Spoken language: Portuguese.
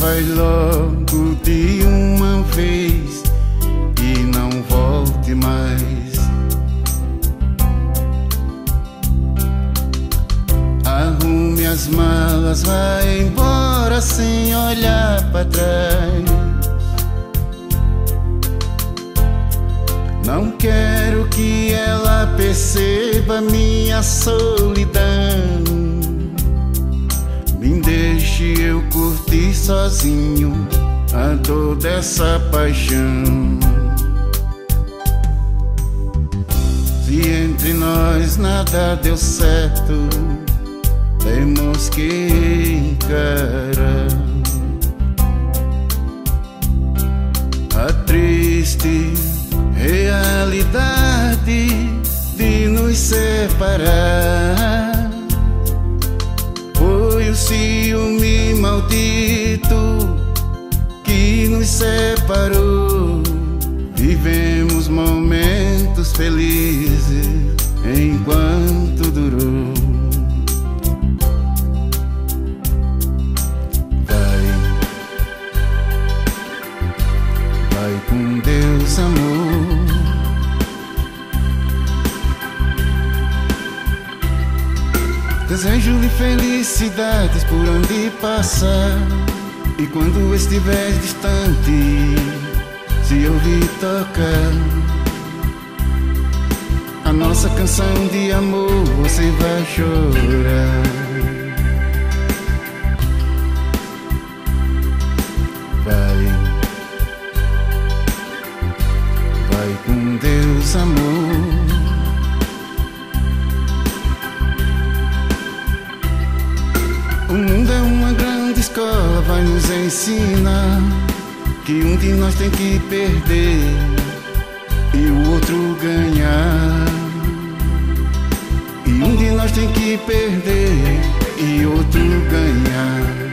vai logo de uma vez e não volte mais. Arrume as malas, vai embora sem olhar para trás. Não quero que ela perceba minha solidão. Me deixe eu curtir sozinho a dor dessa paixão. Se entre nós nada deu certo, temos que encarar a triste realidade de nos separar. Foi o ciúme maldito que nos separou. Vivemos momentos felizes enquanto durou. Vai com Deus, amor. Desejo-lhe felicidades por onde passar, e quando estiver distante, se ouvir tocar a nossa canção de amor, você vai chorar. Vai com Deus, amor. O mundo é uma grande escola, vai nos ensinar que um de nós tem que perder e o outro ganhar. E um de nós tem que perder e outro ganhar.